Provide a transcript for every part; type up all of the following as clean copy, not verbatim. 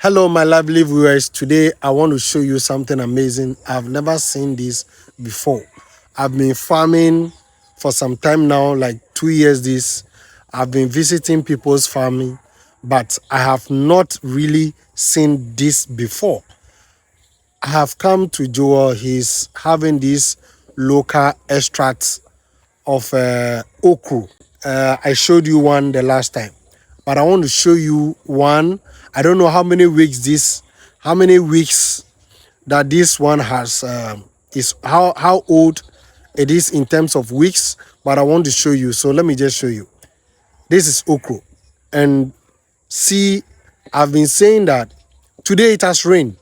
Hello, my lovely viewers. Today, I want to show you something amazing. I've never seen this before. I've been farming for some time now, like 2 years this. I've been visiting people's farming, but I have not really seen this before. I have come to Joel. He's having this local extracts of okra. I showed you one the last time, but I want to show you one. I don't know how many weeks that this one has is how old it is in terms of weeks. But I want to show you. So let me just show you. This is okra, and see, I've been saying that today it has rained.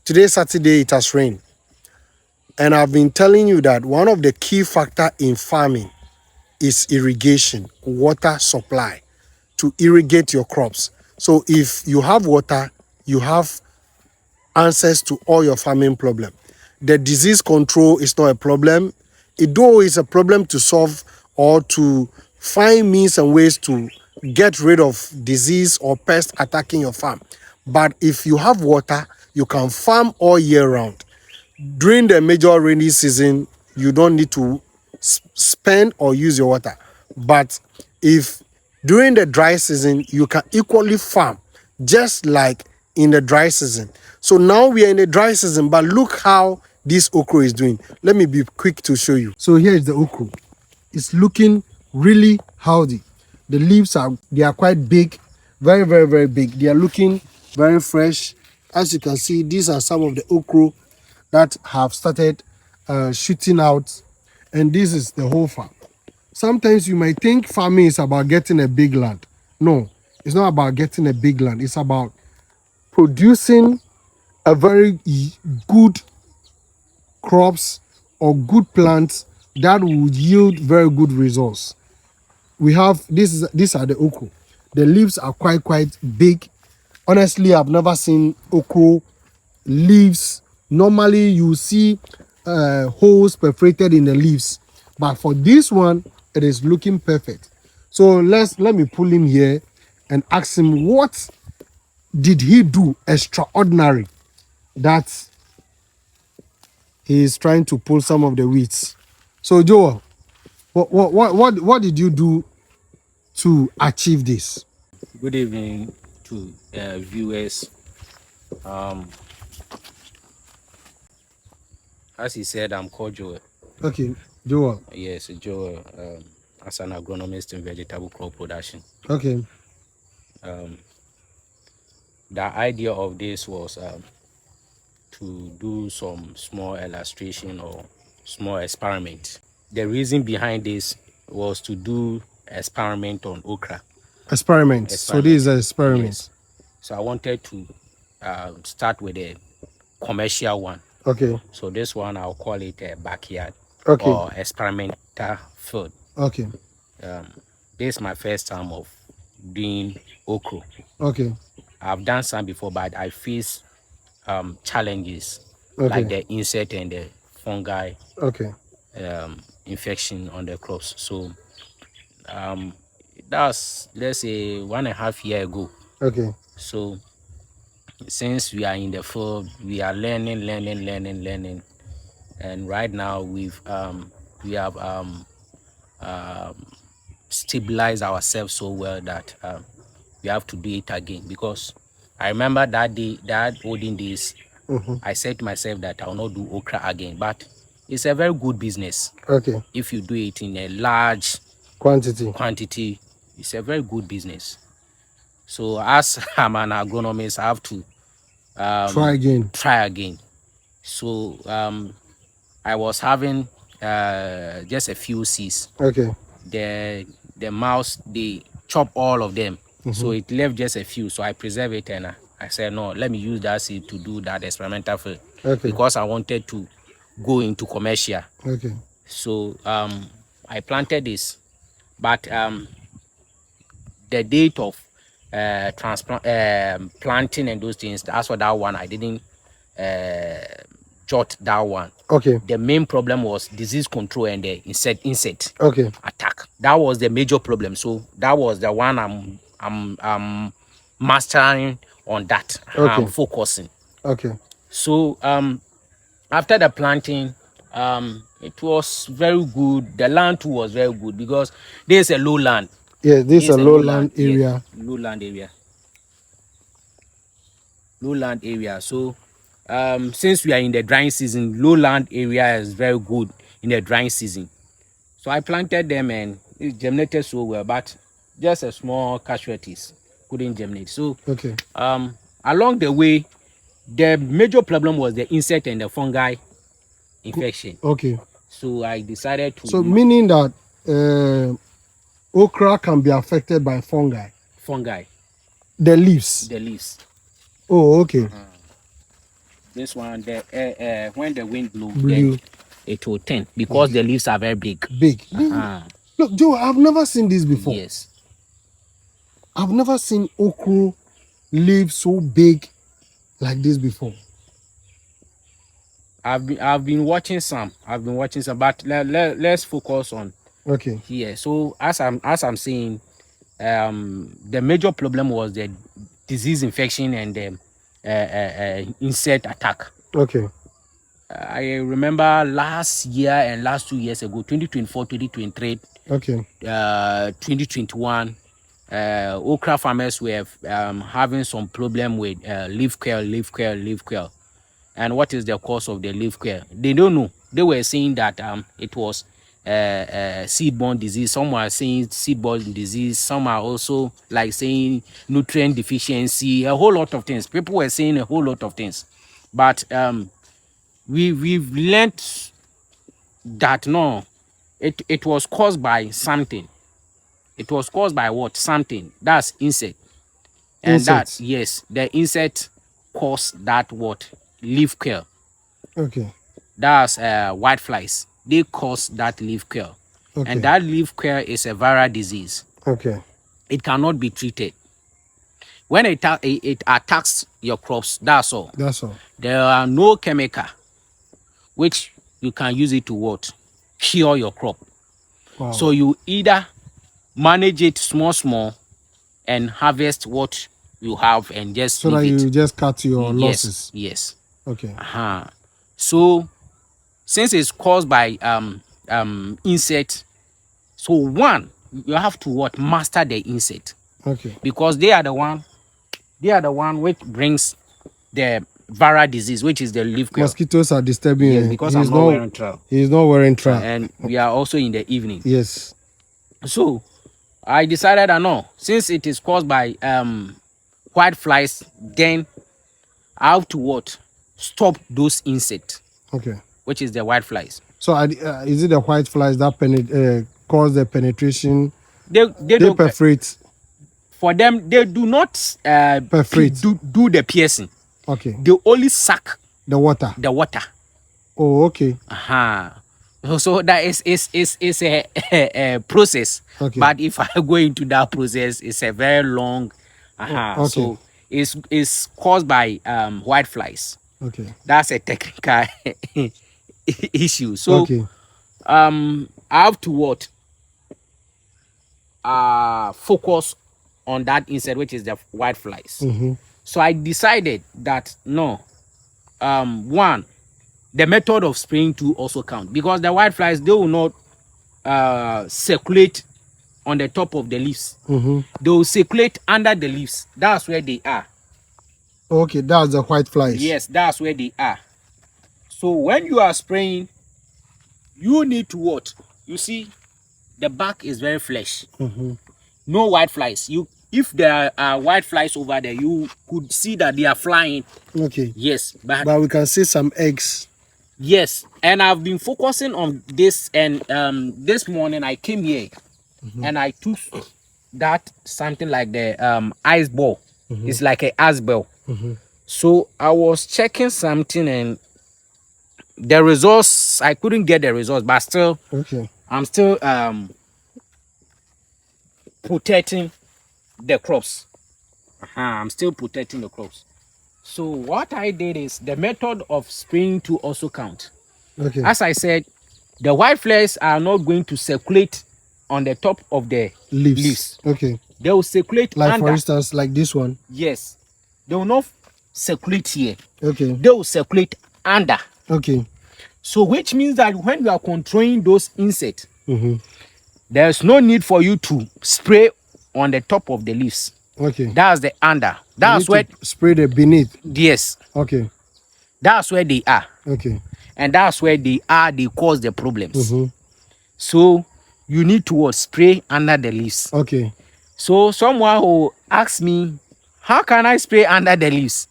Today Saturday it has rained, and I've been telling you that one of the key factor in farming is irrigation, water supply to irrigate your crops. So if you have water, you have answers to all your farming problem. The disease control is not a problem. Though it's a problem to solve or to find means and ways to get rid of disease or pest attacking your farm. But if you have water, you can farm all year round. During the major rainy season, you don't need to spend or use your water. But if during the dry season, you can equally farm just like in the dry season. So now we are in the dry season, but look how this okra is doing. Let me be quick to show you. So here is the okra. It's looking really healthy. The leaves are quite big, very, very, very big. They are looking very fresh. As you can see, these are some of the okra that have started shooting out, and this is the whole farm. Sometimes you might think farming is about getting a big land. No, it's not about getting a big land. It's about producing a very good crops or good plants that will yield very good results. We have these are the okra. The leaves are quite big. Honestly, I've never seen okra leaves. Normally you see holes perforated in the leaves, but for this one it is looking perfect. So let me pull him here and ask him what did he do extraordinary that he is trying to pull some of the weeds. So Joel, what did you do to achieve this? Good evening to viewers. Um, as he said, I'm called Joel. Okay, Joel. Yes, Joel. As an agronomist in vegetable crop production. Okay. The idea of this was to do some small illustration or small experiment. The reason behind this was to do experiment on okra. Experiment. So this is an experiment. Yes. So I wanted to start with a commercial one. Okay. So this one I'll call it a backyard Okay. or experimental field. Okay. This is my first time of doing okra. Okay. I've done some before, but I face challenges Okay. like the insect and the fungi Okay. infection on the crops. So that's, let's say, 1.5 years ago. Okay. So since we are in the field, we are learning, and right now we have stabilized ourselves so well that we have to do it again. Because I remember that olden days, I said to myself that I will not do okra again, but it's a very good business. Okay. If you do it in a large Quantity. it's a very good business. So as I'm an agronomist, I have to try again. So I was having just a few seeds. Okay. The mouse, they chop all of them. So it left just a few. So I preserve it, and I said, no, let me use that seed to do that experimental field. Okay. Because I wanted to go into commercial. Okay. So I planted this, but the date of planting and those things, that's what that one I didn't jot that one. Okay. The main problem was disease control and the insect Okay. attack. That was the major problem. So that was the one I'm mastering on that. I'm Okay. focusing. Okay. So after the planting, it was very good. The land too was very good because there's a low land. Yeah, this is a Here's a low land. lowland Yes, area. lowland area. Lowland area. So since we are in the drying season, lowland area is very good in the drying season. So I planted them and it germinated so well, but just a small casualties couldn't germinate. So Okay. along the way, the major problem was the insect and the fungi infection. Okay. So I decided to So meaning that okra can be affected by fungi. fungi The leaves. the leaves. Oh, okay. This one, when the wind blows, then Blue. it will turn because the leaves are very big. Big. Uh-huh. Look, Joe, I've never seen this before. Yes, I've never seen okra leaves so big like this before. I've been watching some. But let's focus on Okay. here. So as I'm saying, the major problem was the disease infection and the insect attack. Okay. I remember last year and last 2 years ago, 2024, 2023, Okay. 2021, okra farmers were having some problem with leaf curl. And what is the cause of the leaf curl? They don't know. They were saying that it was seed-borne disease. Some are saying seed-borne disease. Some are also like saying nutrient deficiency. A whole lot of things. People were saying a whole lot of things. But we've learned that no, it was caused by something. It was caused by what? Something. That's insect. And Insects. that, yes, the insect caused that what? Leaf curl. Okay. That's white flies. They cause that leaf curl. Okay. And that leaf curl is a viral disease. Okay. It cannot be treated. When it attacks your crops, that's all. That's all. There are no chemical which you can use it to what? Cure your crop. Wow. So you either manage it small and harvest what you have and just so that leave you it. just cut your losses. Yes. Okay. So since it's caused by insect, so one, you have to what? Master the insect. Okay. Because they are the one which brings the viral disease, which is the leaf curl. Mosquitoes are disturbing. Yes, because he's I'm not wearing trap. He's not wearing trap. And we are also in the evening. Yes. So I decided that no, since it is caused by white flies, then I have to what? Stop those insects. Okay. Which is the white flies. So is it the white flies that cause the penetration? They don't perforate. For them, they do not perforate. Do the piercing. Okay. They only suck the water. Oh, okay. So that is a process. Okay. But if I go into that process, it's a very long. Okay. So it's caused by white flies. Okay. That's a technical issue. So okay. I have to what? Focus on that insect, which is the white flies. Mm-hmm. So I decided that no, one, the method of spraying too also count, because the white flies, they will not circulate on the top of the leaves. Mm-hmm. They will circulate under the leaves. That's where they are. Okay, that's the white flies. Yes, that's where they are. So when you are spraying, you need to what? You see, the back is very flesh. Mm-hmm. No white flies. If there are white flies over there, you could see that they are flying. Okay. Yes, but we can see some eggs. Yes, and I've been focusing on this, and this morning I came here and I took that something like the ice ball. It's like an ice ball. So I was checking something, and the results, I couldn't get the results, but still, okay, I'm still protecting the crops. I'm still protecting the crops. So what I did is the method of spraying to also count. Okay. As I said, the white flies are not going to circulate on the top of the leaves. Okay. They will circulate like under. For instance, like this one. Yes. They will not circulate here. Okay. They will circulate under. Okay. So which means that when you are controlling those insects, Mm-hmm. there's no need for you to spray on the top of the leaves. Okay. That's the under. You That's need where, to spray the beneath. yes, Okay. that's where they are. Okay. And that's where they are, they cause the problems. Mm-hmm. So you need to what, spray under the leaves. Okay. So someone who asks me, how can I spray under the leaves?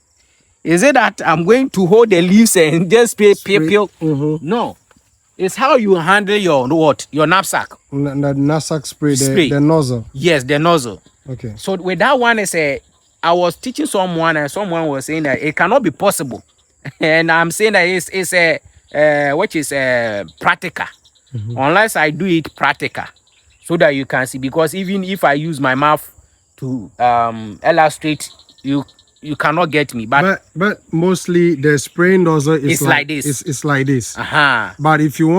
Is it that I'm going to hold the leaves and just spray peel? Mm-hmm. No. It's how you handle your what? Your knapsack. The knapsack spray, Spray. the nozzle. Yes, the nozzle. Okay. So with that one, I was teaching someone and someone was saying that it cannot be possible. And I'm saying that it's a which is practical. Unless I do it practical, so that you can see. Because even if I use my mouth to illustrate, you cannot get me. But mostly the spraying nozzle is It's like this. It's like this. Uh-huh. But if you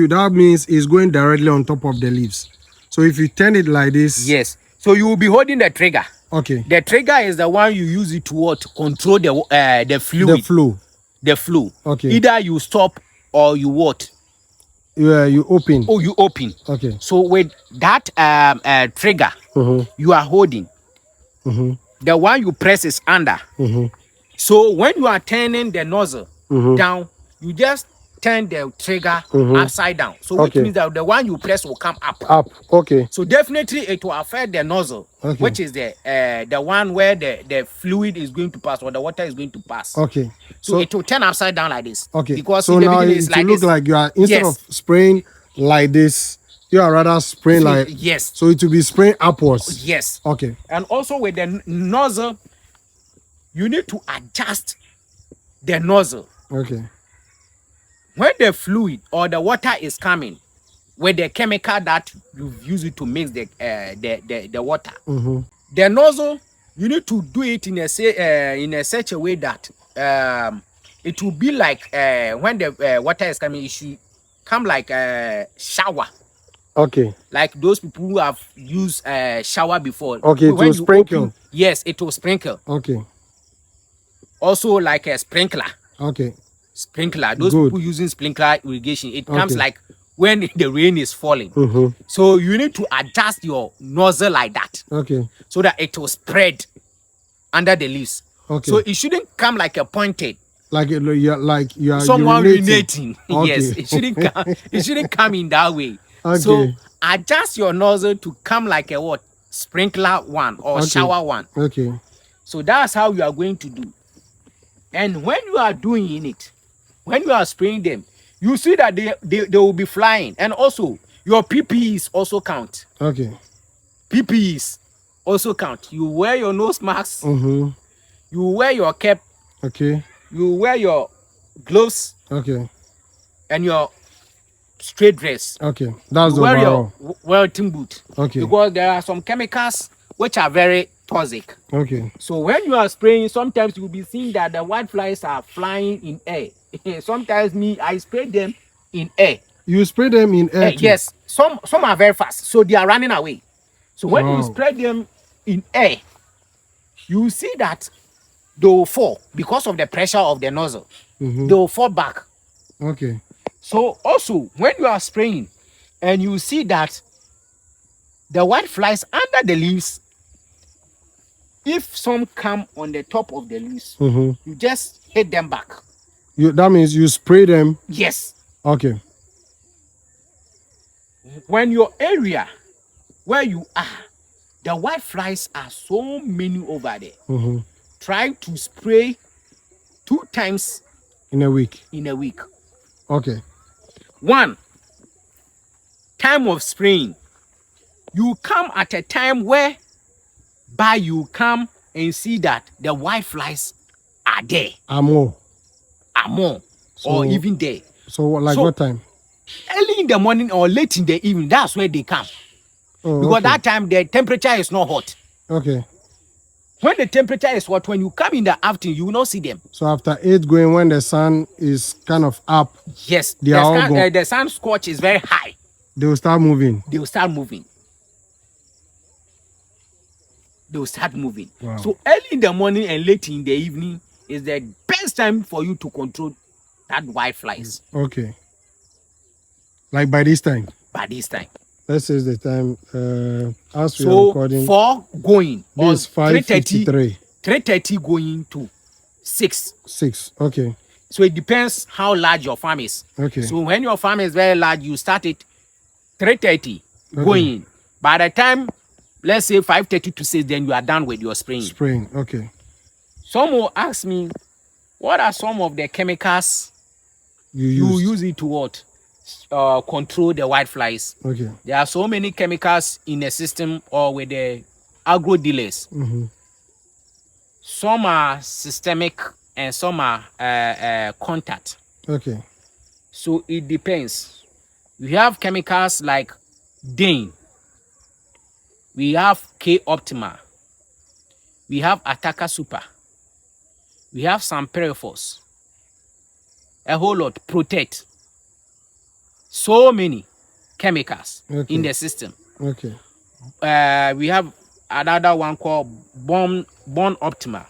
that means it's going directly on top of the leaves. So if you turn it like this. Yes. So you will be holding the trigger. Okay. The trigger is the one you use it to what? Control the fluid. The flow. The flow. Okay. Either you stop or you what? You open. Oh, you open. Okay. So with that trigger, you are holding. The one you press is under. So when you are turning the nozzle down, you just turn the trigger upside down. So which means that the one you press will come up. Up. Okay. So definitely it will affect the nozzle, which is the one where the fluid is going to pass or the water is going to pass. Okay. So it will turn upside down like this. Okay. Because so in the now beginning it it's like look this. like you are instead of spraying like this, you are rather spraying like yes. So it will be spraying upwards. Yes. Okay. And also with the nozzle, you need to adjust the nozzle. Okay. When the fluid or the water is coming with the chemical that you've used to mix the water, the nozzle, you need to do it in a such a way that it will be like when the water is coming, it should come like a shower. Okay. Like those people who have used shower before. Okay, it will sprinkle. Yes, it will sprinkle. Okay. Also like a sprinkler. Okay. Sprinkler. Those Good. people using sprinkler irrigation, it comes like when the rain is falling. So you need to adjust your nozzle like that. Okay. So that it will spread under the leaves. Okay. So it shouldn't come like a pointed. Like you are someone urinating. Okay. Yes, it shouldn't come. It shouldn't come in that way. Okay. So adjust your nozzle to come like a what? Sprinkler one or shower one. Okay. So that's how you are going to do. And when you are doing it, when you are spraying them, you see that they will be flying. And also, your PPEs also count. Okay. PPEs also count. You wear your nose masks. You wear your cap. Okay. You wear your gloves. Okay. And your straight dress. Okay. That's you the wear overall. your welding boot. Okay. Because there are some chemicals which are very toxic. Okay. So when you are spraying, sometimes you will be seeing that the white flies are flying in air. Sometimes I spray them in air. You spray them in air too? Yes. Some are very fast, so they are running away. So when you spray them in air, you see that they will fall because of the pressure of the nozzle. They will fall back. Okay. So also when you are spraying and you see that the white flies under the leaves, if some come on the top of the leaves, you just hit them back. That means you spray them? Yes. Okay. When your area where you are, the white flies are so many over there. Try to spray 2 times in a week. Okay. One, time of spraying. You come at a time where you come and see that the white flies are there. Are more. Or even there. So what time? Early in the morning or late in the evening, that's where they come. Because that time the temperature is not hot. Okay. When the temperature is hot, when you come in the afternoon, you will not see them. So after 8 going, when the sun is kind of up, yes, the sun scorch is very high. They will start moving. they will start moving. Wow. So early in the morning and late in the evening is the best time for you to control that white flies. Okay. Like by this time. By this time. Let's say the time as we are So recording. 4 going on This is 5:53. 3:30 going to 6. 6. Okay. So it depends how large your farm is. Okay. So when your farm is very large, you start it 3:30 going. By the time, let's say 5:30 to 6, then you are done with your spraying. Spraying. Okay. Some will ask me, what are some of the chemicals you use it to what? Control the white flies. Okay. There are so many chemicals in the system or with the agro dealers. Some are systemic and some are contact. Okay. So it depends. We have chemicals like Dane. We have K Optima. We have Attacker Super. We have some Periphos. A whole lot. Protect. So many chemicals in the system. Okay. We have another one called Born Optima.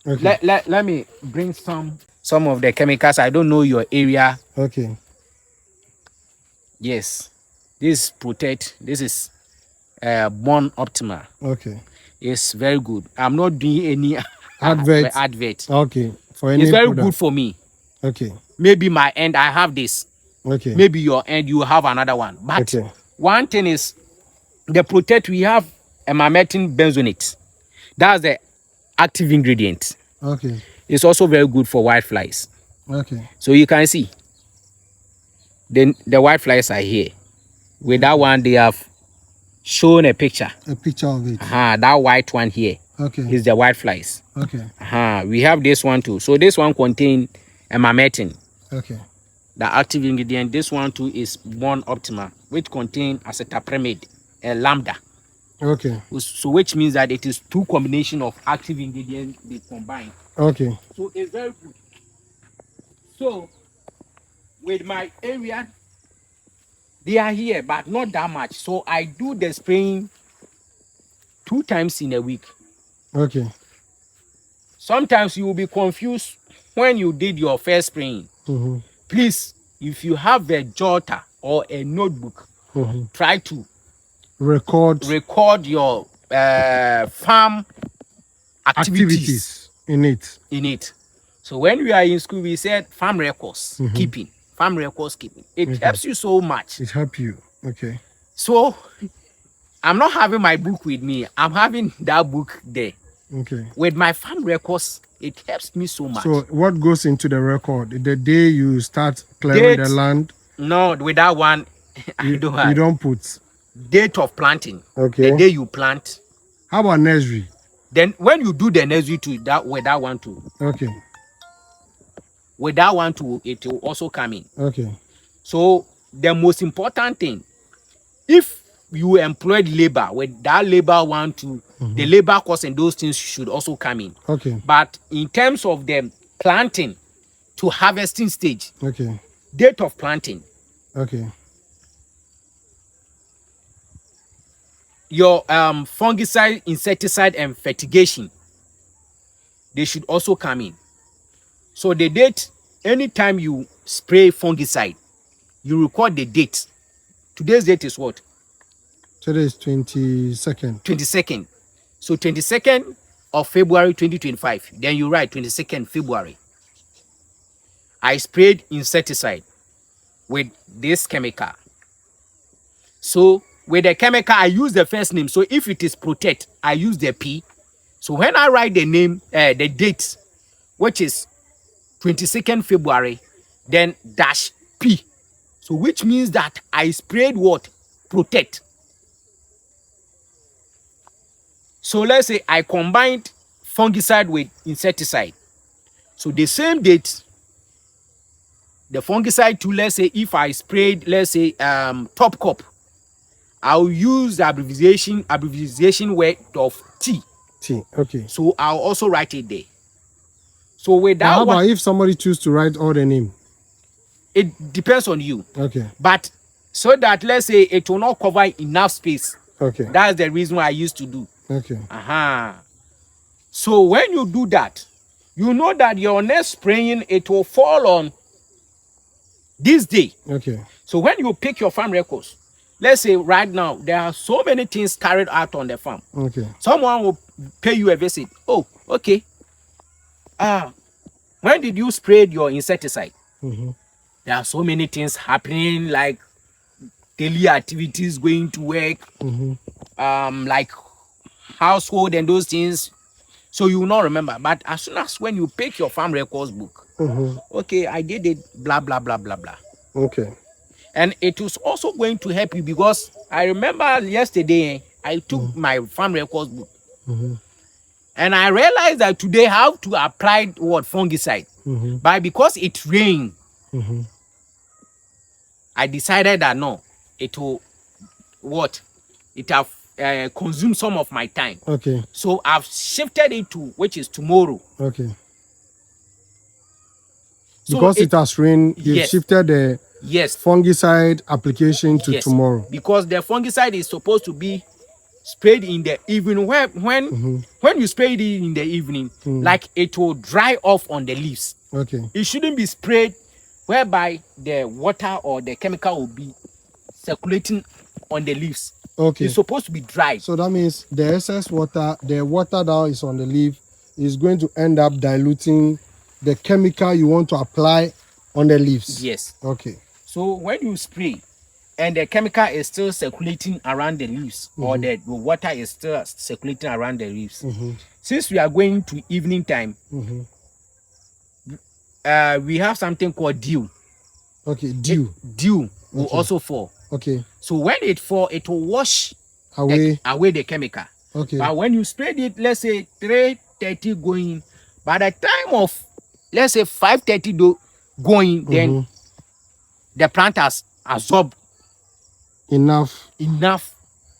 Okay. Let me bring some of the chemicals. I don't know your area. Okay. Yes. This Protect. This is Born Optima. Okay. It's very good. I'm not doing any advert. Okay. For any it's very product. good for me. Okay. Maybe my end I have this. Okay. Maybe your end you have another one. But one thing is the Protect, we have emamectin benzoate. That's the active ingredient. Okay. It's also very good for white flies. Okay. So you can see the white flies are here. With that one, they have shown a picture. A picture of it. That white one here. Okay. Is the white flies. Okay. We have this one too. So this one contains emamectin. Okay. The active ingredient. This one too is Born Optima, which contains acetopramide and lambda. Okay. So which means that it is two combination of active ingredients they combine. Okay. So it's very good. So with my area, they are here, but not that much. So I do the spraying 2 times in a week. Okay. Sometimes you will be confused when you did your first spraying. Please, if you have a jotter or a notebook, try to record your farm activities in it. So when we are in school, we said farm records keeping. Farm records keeping. It helps you so much. It helps you. Okay. So I'm not having my book with me. I'm having that book there. Okay. With my farm records, it helps me so much. So what goes into the record? The day you start clearing the land? No, with that one, I don't have. You don't put date of planting. Okay. The day you plant. How about nursery? Then when you do the nursery too, with that one too. Okay. With that one too, it will also come in. Okay. So the most important thing, if you employed labor, with that labor one too, the labor cost and those things should also come in. Okay. But in terms of the planting to harvesting stage, okay, date of planting, okay, your fungicide, insecticide, and fertigation, they should also come in. So the date, anytime you spray fungicide, you record the date. Today's date is what? Today is 22nd. 22nd. So 22nd of February 2025. Then you write 22nd February. I sprayed insecticide with this chemical. So with the chemical, I use the first name. So if it is Protect, I use the P. So when I write the name, the date, which is 22nd February, then dash P. So which means that I sprayed what? Protect. So let's say I combined fungicide with insecticide. So the same date, the fungicide too, let's say if I sprayed, let's say top crop, I'll use the abbreviation word of T. T. Okay. So I'll also write it there. So with that, how about if somebody choose to write all the name? It depends on you. Okay. But so that let's say it will not cover enough space. Okay. That's the reason why I used to do. Okay. So when you do that, you know that your next spraying, it will fall on this day. Okay. So when you pick your farm records, let's say right now, there are so many things carried out on the farm. Okay. Someone will pay you a visit. Oh, okay. When did you spray your insecticide? There are so many things happening, like daily activities, going to work, like household and those things. So you will not remember. But as soon as when you pick your farm records book, okay, I did it, blah, blah, blah, blah, blah. Okay. And it was also going to help you because I remember yesterday, I took my farm records book and I realized that today I have to apply what fungicide. But because it rained, I decided that no, it will what? It have consumed some of my time. Okay. So I've shifted it to which is tomorrow. Okay. So Because it has rained, you yes, shifted the yes, fungicide application to yes, tomorrow. because the fungicide is supposed to be sprayed in the evening. When you spray it in the evening, like it will dry off on the leaves. Okay. It shouldn't be sprayed whereby the water or the chemical will be circulating on the leaves. Okay. It's supposed to be dry. So that means the excess water, the water that is on the leaf, is going to end up diluting the chemical you want to apply on the leaves. Yes. Okay. So when you spray and the chemical is still circulating around the leaves, or the water is still circulating around the leaves, since we are going to evening time, we have something called dew. Okay. Dew. Dew will also fall. Okay. So when it fall, it will wash Away. away the chemical. Okay. But when you spread it, let's say 3:30 going, by the time of let's say 5:30 going, then the plant has absorbed enough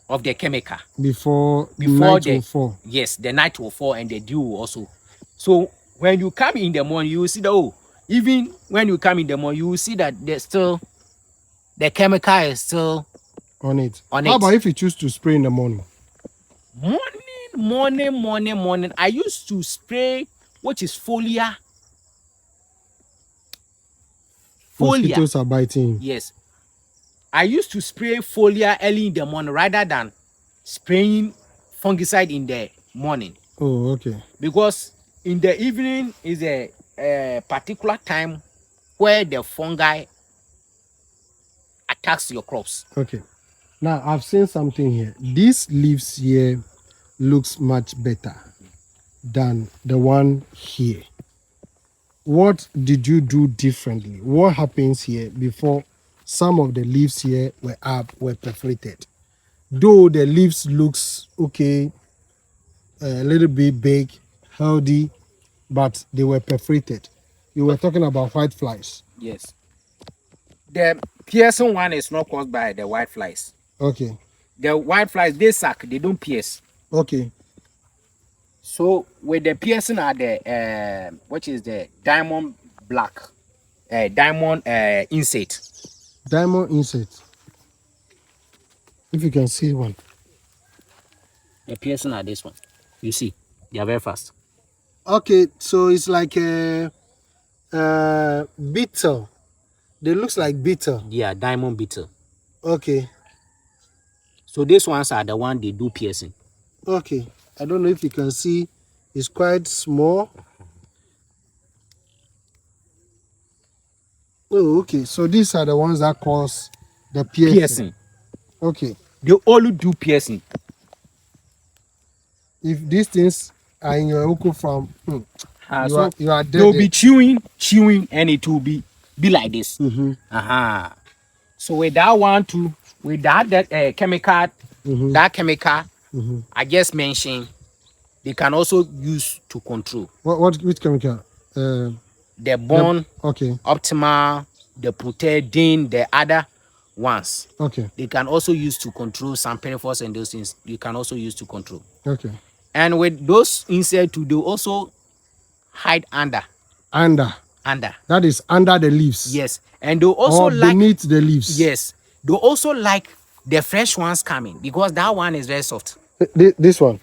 of the chemical before night will fall. Yes, the night will fall and the dew will also. So when you come in the morning, you will see that even when you come in the morning, you will see that there's still the chemical is still On it. On How it. about if you choose to spray in the morning? Morning. I used to spray, which is folia. Mosquitoes are biting. Yes. I used to spray folia early in the morning rather than spraying fungicide in the morning. Oh, okay. Because in the evening is a particular time where the fungi attacks your crops. Okay. Now I've seen something here. These leaves here looks much better than the one here. What did you do differently? What happens here before some of the leaves here were perforated? Though the leaves looks okay, a little bit big, healthy, but they were perforated. You were talking about white flies. Yes. The piercing one is not caused by the white flies. Okay. The white flies, they suck, they don't pierce. Okay. So with the piercing are the which is the diamond black, diamond insect. Diamond insect. If you can see one. The piercing are this one. You see, they are very fast. Okay, so it's like a beetle. They looks like beetle. Yeah, diamond beetle. Okay. So these ones are the one they do piercing. Okay. I don't know if you can see. It's quite small. Oh, okay. So these are the ones that cause the piercing. Okay. They all do piercing. If these things are in your okra farm, you are dead. They'll be chewing, and it will be like this. So with that one too, with that chemical, that chemical I just mentioned, they can also use to control. Which chemical? The bone, okay. optimal, the protectin, the other ones. Okay. They can also use to control some peripherals and those things. You can also use to control. Okay. And with those insects too, they also hide under. Under. That is under the leaves. Yes. And they also beneath the leaves. Yes. They also like the fresh ones coming because that one is very soft. This one.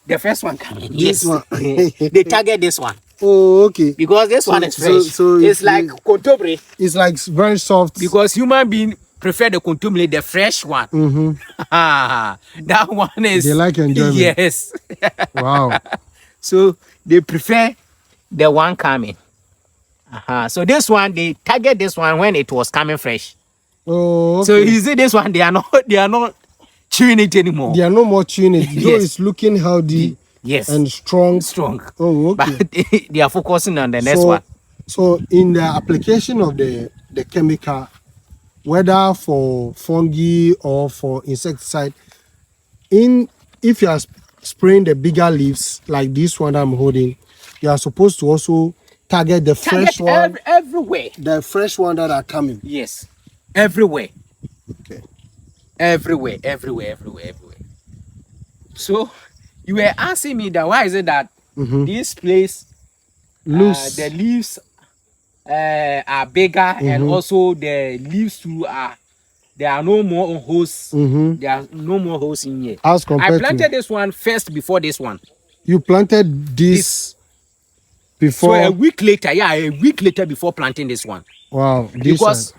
The first one coming. This Yes. one. They target this one. Oh, okay. Because this one is fresh. So it's like contomere. It's like very soft. Because human being prefer the contomere, the fresh one. That one is. They like enjoyment. Yes. Wow. So they prefer the one coming. So this one, they target this one when it was coming fresh. Oh, okay. So you see this one, they are not chewing it anymore. They are no more chewing it. Though Yes. it's looking healthy. Yes. And strong. Oh, okay. But they are focusing on the next one. So in the application of the chemical, whether for fungi or for insecticide, if you are spraying the bigger leaves like this one I'm holding, you are supposed to also target the fresh one everywhere. The fresh one that are coming. Yes. Everywhere. Okay. Everywhere. So you were asking me that why is it that this place Loose. the leaves are bigger and also the leaves too there are no more holes. There are no more holes in here. As compared I planted this one first before this one. You planted this before. So a week later before planting this one. Wow. Because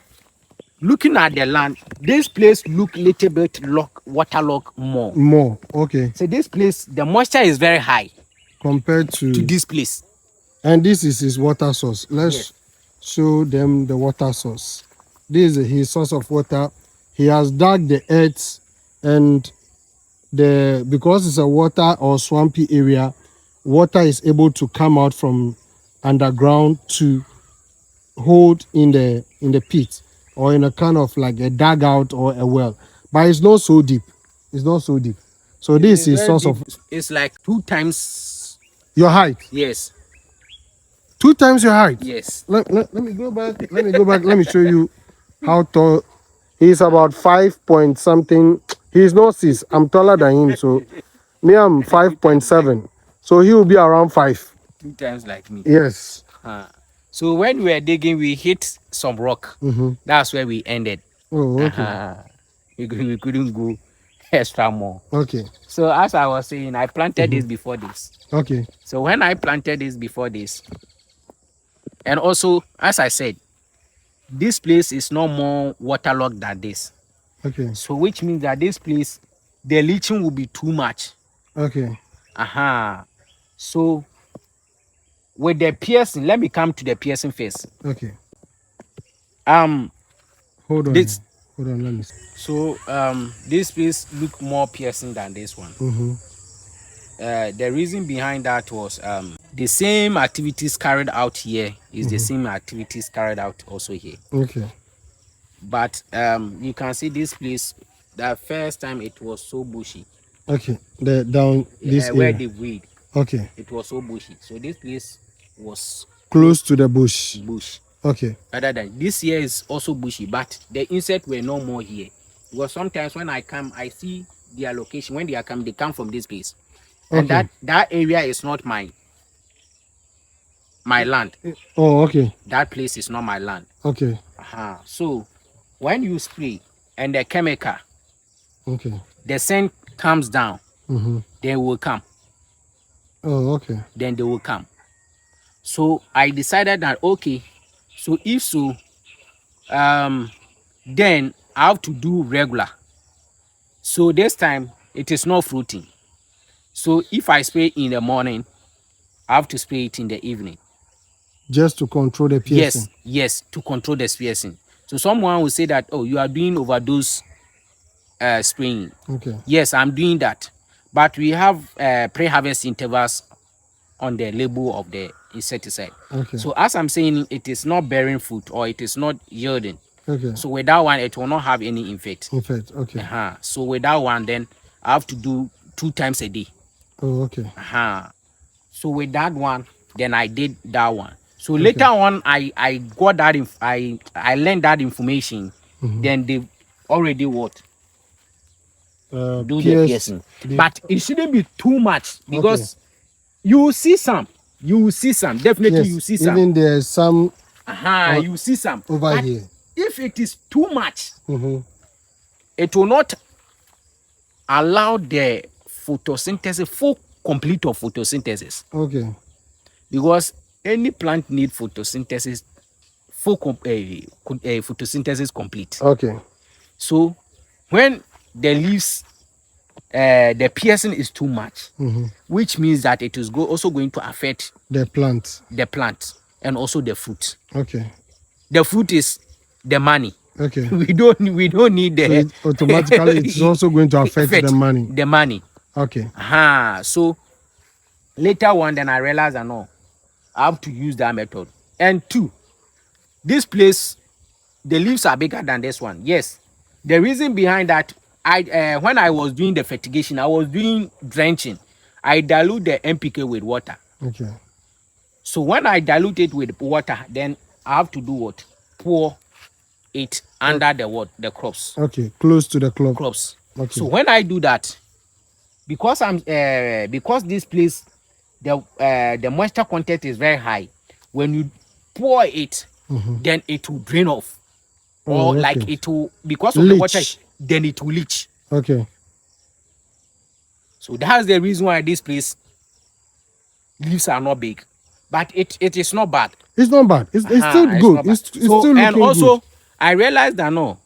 looking at the land, this place look little bit waterlogged more. More. Okay. So this place, the moisture is very high compared to this place. And this is his water source. Let's show them the water source. This is his source of water. He has dug the earth, and because it's a water or swampy area, water is able to come out from underground to hold in the pit or in a kind of like a dugout or a well. But it's not so deep. So this is source deep. of. It's like 2 times your height. Yes. 2 times your height. Yes. Let me go back. Let me show you how tall. He's about 5 point something. He's not 6. I'm taller than him. So me, I'm 5.7. So he will be around 5. 2 times like me. Yes. So when we were digging, we hit some rock. That's where we ended. Oh, okay. We couldn't go extra more. Okay. So as I was saying, I planted this before this. Okay. So when I planted this before this, and also as I said, this place is no more waterlogged than this. Okay. So which means that this place, the leaching will be too much. Okay. So with the piercing, let me come to the piercing first. Okay. Hold on. Let me see. So this place look more piercing than this one. The reason behind that was the same activities carried out here is the same activities carried out also here. Okay. But you can see this place, the first time it was so bushy. Okay. Down this where area. the weed. Okay. It was so bushy. So this place was close to the bush. Okay. Other than this here is also bushy, but the insects were no more here. Because sometimes when I come, I see their location. When they are coming, they come from this place. And that area is not my land. Oh, okay. That place is not my land. Okay. So when you spray and the chemical, okay, the scent comes down, they will come. Oh, okay. Then they will come. So I decided that okay, so if so, then I have to do regular. So this time it is not fruiting. So if I spray in the morning, I have to spray it in the evening. Just to control the piercing. Yes, to control the piercing. So someone will say that, oh, you are doing overdose spraying. Okay. Yes, I'm doing that. But we have pre-harvest intervals on the label of the insecticide. Okay. So as I'm saying, it is not bearing fruit or it is not yielding. Okay. So with that one, it will not have any effect. Okay. So with that one, then I have to do 2 times a day. Oh, okay. So with that one, then I did that one. So later on, I got that I learned that information. Then they already what? Do the piercing. But it shouldn't be too much because you will see some. Definitely yes, you will see some. Even there's some. You see some over but here. If it is too much, it will not allow the photosynthesis, complete of photosynthesis. Okay. Because any plant need photosynthesis, photosynthesis complete. Okay. So when the leaves, the piercing is too much, which means that it is also going to affect The plant. the plant and also the fruit. Okay. The fruit is the money. Okay. We don't need So the it automatically it's also going to affect the money. the money. Okay. So later on, then I realized that no, I have to use that method. And two, this place, the leaves are bigger than this one. Yes. The reason behind that, when I was doing the fertigation, I was doing drenching. I dilute the NPK with water. Okay. So when I dilute it with water, then I have to do what? Pour it under the crops. Okay. Close to the club. Crops. Okay. So when I do that, because because this place, the moisture content is very high. When you pour it, then it will drain off, or okay. like it will, because of the water, Leach. then it will leach. Okay. So that's the reason why this place leaves are not big, but it is not bad. It's not bad. It's still It's good. not bad. It's So, still and looking also good. I realized that no,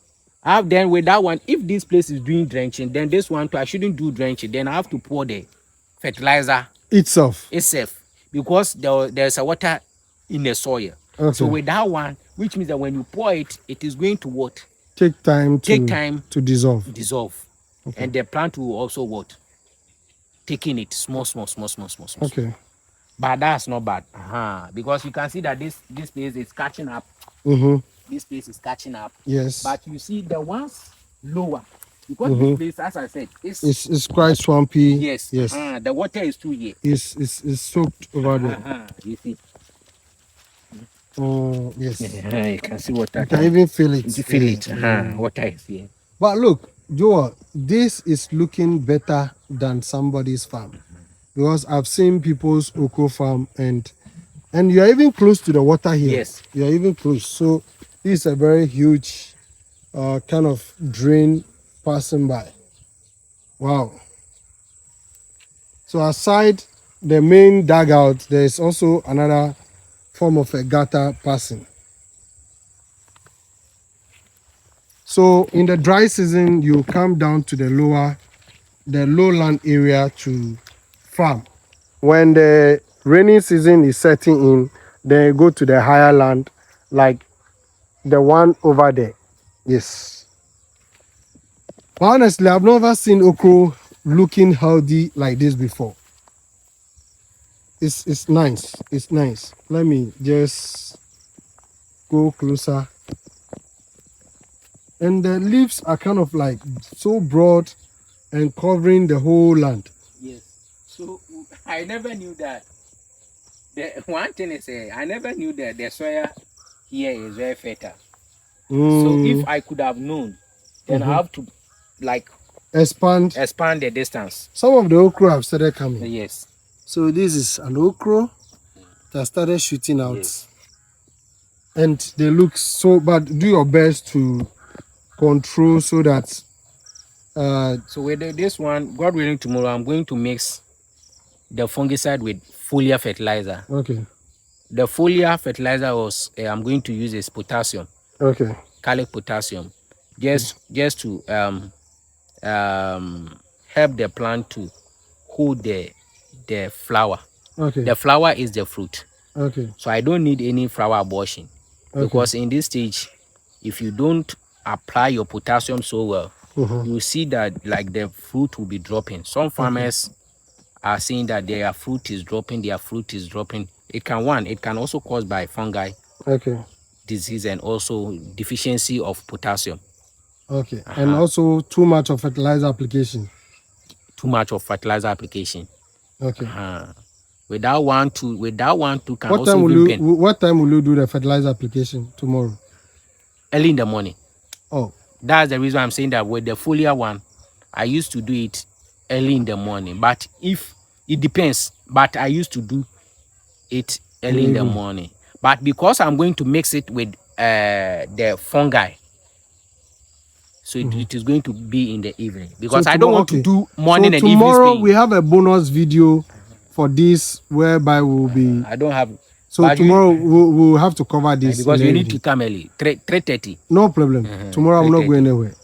I have then with that one, if this place is doing drenching, then this one too, I shouldn't do drenching. Then I have to pour the fertilizer Itself. because there's a water in the soil. Okay. So with that one, which means that when you pour it, it is going to what? Take time to dissolve. Okay. And the plant will also what? Taking it small. Okay. But that's not bad. Because you can see that this place is catching up. This place is catching up. Yes. But you see the ones lower. Because this place, as I said, it's quite swampy. Yes. The water is too here. It's soaked over there. You see. Oh yes. You can see water. You can even feel it. You feel it. Water is here. But look, Joel, this is looking better than somebody's farm, because I've seen people's okra farm, and you're even close to the water here. Yes. You're even close. So this is a very huge kind of drain passing by. Wow. So aside the main dugout, there is also another form of a gutter passing. So in the dry season, you come down to the lowland area to farm. When the rainy season is setting in, then you go to the higher land, like the one over there. Yes. But honestly, I've never seen okra looking healthy like this before. It's nice. It's nice. Let me just go closer. And the leaves are kind of like so broad and covering the whole land. Yes. So I never knew that. The one thing is, I never knew that the soil here is very fertile. So if I could have known, then I have to like expand the distance. Some of the okra have started coming. Yes. So this is an okra that started shooting out. Yes. And they look so bad. Do your best to control so that so with this one, God willing, tomorrow I'm going to mix the fungicide with foliar fertilizer. Okay. The foliar fertilizer was I'm going to use is potassium. Okay. Calic potassium. Just to help the plant to hold the flower. Okay. The flower is the fruit. Okay. So I don't need any flower abortion. Okay. Because in this stage, if you don't apply your potassium so well, you see that like the fruit will be dropping. Some farmers are saying that their fruit is dropping. It can also caused by fungi, disease, and also deficiency of potassium. Okay. And also too much of fertilizer application. Okay. Without one to can What also time even pain. what time will you do the fertilizer application tomorrow? Early in the morning. Oh. That's the reason I'm saying that with the foliar one, I used to do it early in the morning. But if it depends, but I used to do it early in the morning. But because I'm going to mix it with the fungi, So it is going to be in the evening So because I don't tomorrow, want to okay. do So morning and evening tomorrow spraying. we have a bonus video for this whereby we'll be. I don't have, So but you tomorrow we'll have to cover this in because the you need to evening. come early, 3:30. No problem. Tomorrow I'm not going 3:30. anywhere.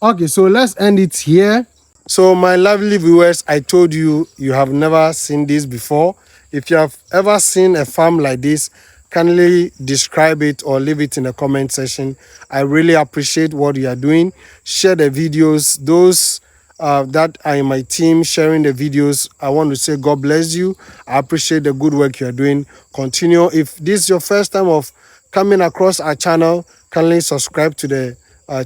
Okay, so let's end it here. So my lovely viewers, I told you, you have never seen this before. If you have ever seen a farm like this, kindly describe it or leave it in the comment section. I really appreciate what you are doing. Share the videos. Those that are in my team sharing the videos, I want to say God bless you. I appreciate the good work you are doing. Continue. If this is your first time of coming across our channel, kindly subscribe to the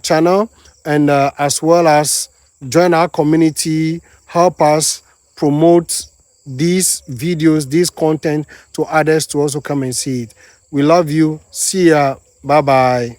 channel, and as well as join our community, help us promote these videos, this content to others to also come and see it. We love you. See ya. Bye bye.